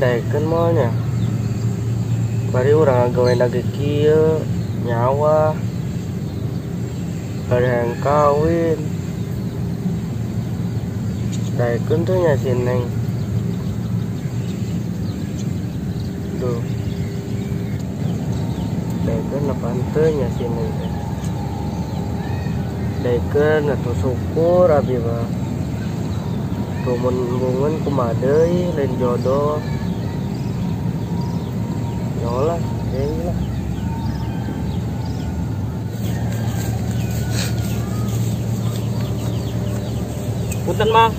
daekeun moal nya. Bari urang gawe lagi kieu nyawa. Bari yang kawin. Daekeun tuh nya si Neng. Duh. Daekeun apaan teu nya si Neng teh. Daekeun atuh syukur abi mah. Rumun-rumun kumaha deui lain jodoh. Nyolah, deui lah. Punten, Mang.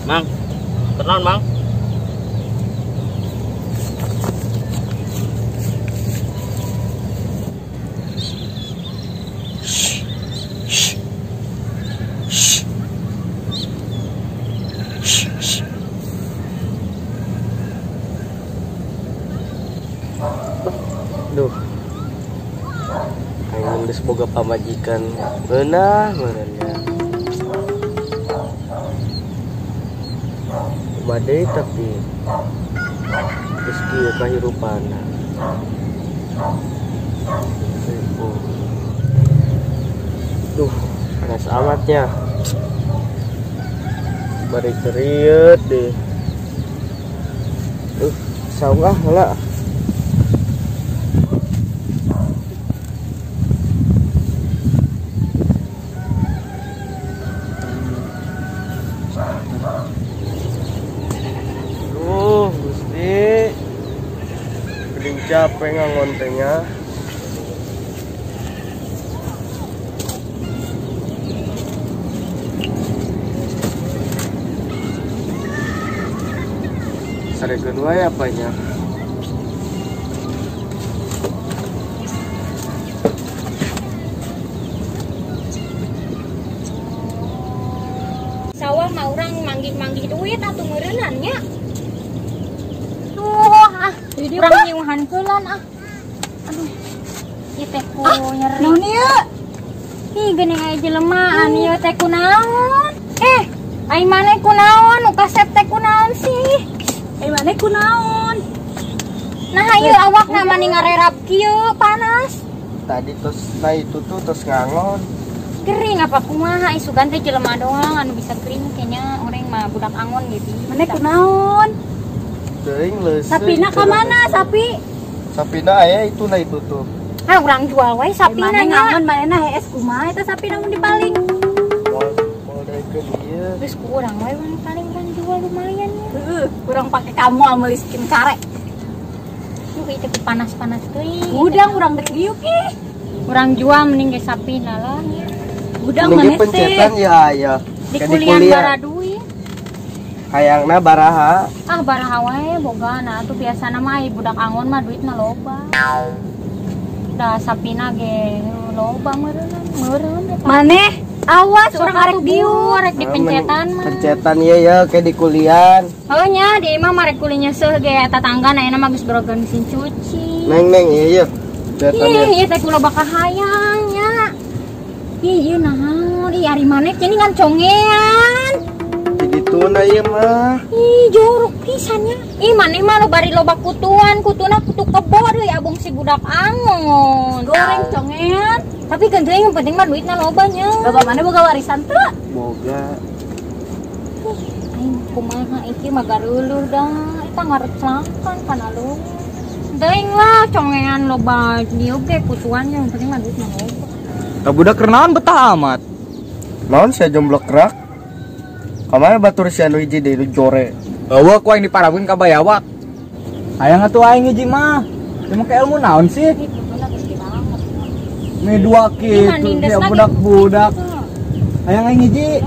Mang, tenang, Mang. Duh. Aing geus boga pamajikan beunah meureunnya. Badai tapi rezeki kahirupana. Duh, panas amatnya. Bari ceriut deh. Saung ah heula. Gusti geuning capek ngangon teh nya. Sarekeun wae apanya. Sawah mah urang manggih-manggih duit atuh meureunan nya. Urang nyuhan keulan ah. Aduh. Ieu teh ku nyeri. Naon ieu? Ih geuning aya jelema an ieu teh kunaon? Ai maneh kunaon? Nu kasep teh kunaon sih? Ai maneh kunaon? Nah ieu awakna mani ngarerap kieu panas. Tadi tos na itu tuh tos ngangon. Kering apa kumaha isugan teh jelema doang anu bisa kering kayaknya orang mah budak angon gitu. Maneh kunaon? Teuing leuseuh. Sapina ka mana sapi? Sapina aya itu na itu tuh. Ah urang jual wae sapina Maneh nya. ngangon manehna hees kumaha eta sapi namun dipaling? Mau daekeun ieu. Terus ku urang wae paling kan jual lumayan nya. Heeh, urang pake kamu ameuli skin kare. Duh itu panas-panas teuing. Udang urang dek diuk ih. Urang jual mending ge sapina lah. Udang Mungkin maneh teh. pencetan ya aya. Di kuliah bara duit. Hayangna baraha. Ah baraha wae boga nah atuh biasana mah ai budak angon mah duitna loba. Da sapina ge loba meureun eta. Maneh awas urang arek diuk. Rek dipencetan mah. Pencetan ieu ya kayak di kuliah. Heuh nya di imah mah rek kulinya seuh ge tetangga na mah geus berogan mesin cuci. Neng ieu. Pencetan Ih, ieu. ieu teh kulo bakal hayang nya. Ih, ieu naon? Ih, ari maneh cenah ngan congean. Jadi tuna ieu mah. Ih, jorok pisan nya. Ih, maneh mah lo bari loba kutuan, kutuna kutu kebo deui abung si budak angon. Goreng congean. Tapi kan teh yang penting mah duitna loba nya. Bapak maneh boga warisan teu? Boga. Aing kumaha iki mah gareuleuh dah. Eta ngareclakan kana lu. Deing lah congean loba dieu ge kutuan yang penting mah duitna loba. Tak budak kerenaan betah amat. Naon sia jomblok rak? Kamana batur sia anu hiji deui jore. Eueuh ku aing diparabkeun ka bayawak. Hayang atuh aing hiji mah. Cuma ke ilmu naon sih? Ih, kutuna geus di banget. Me dua kitu nindes sia lagi. budak-budak. Hayang aing hiji.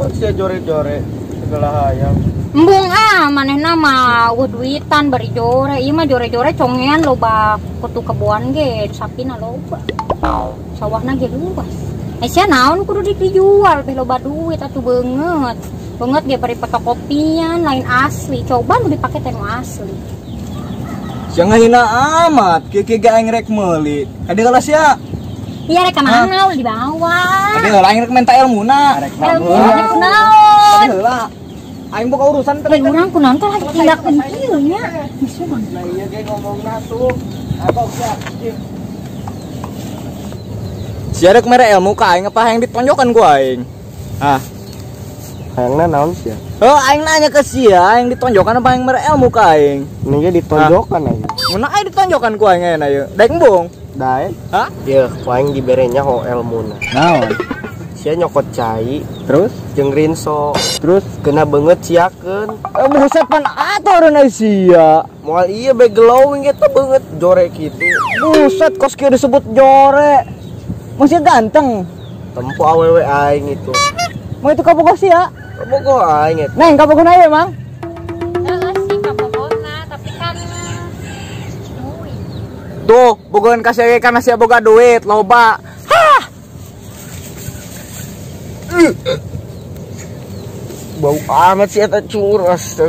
Oh sia jore-jore segala hayang. Embung manehna mah eueuh duitan bari jore. Ieu mah jore-jore congean loba kutu keboan ge sapina loba. Sawahna ge luas. Sia naon kudu dijual teh loba duit atuh banget. Banget dia bari fotokopian lain asli. Coba nu dipake teh nu asli. Sia ngahina amat, kieu ge aing rek meuli. Kade heula sia. Iya rek mana di bawah. Kade heula aing rek minta ilmuna. Rek Ilmu naon. naon? Kade heula. Aing boga urusan teh. Lain urang kunaon teh lagi tindakeun kieu nya. Nah iya ge ngomongna tuh. Apa sia? Sia rek mere ilmu ka aing apa yang ditonjokan ku aing. Hah. Hayangna naon sih? Oh, aing nanya ke sia, yang ditonjokan apa yang mere ilmu ka aing? Ini ge ditonjokan aja. Mun aing ditonjokan ku aing aya ieu. Daek embung. Dae. Hah? Ieu aing diberenya ho ilmuna. Naon? Sia nyokot cai Terus? jeung rinso. Terus? Kena banget siakeun. Buset pan aturan sia. Moal iya be glowing eta banget jore kitu. Buset kos kieu disebut jore. Masih ganteng. Tempo awewe aing itu. Mau itu kabogoh sia. Bogo aing eta. Neng kabogoh na ieu, Mang. Sih kapokona tapi kan Tuh, bogohan ka sia karena sia boga duit loba. Hah. Bau amat sih eta curas.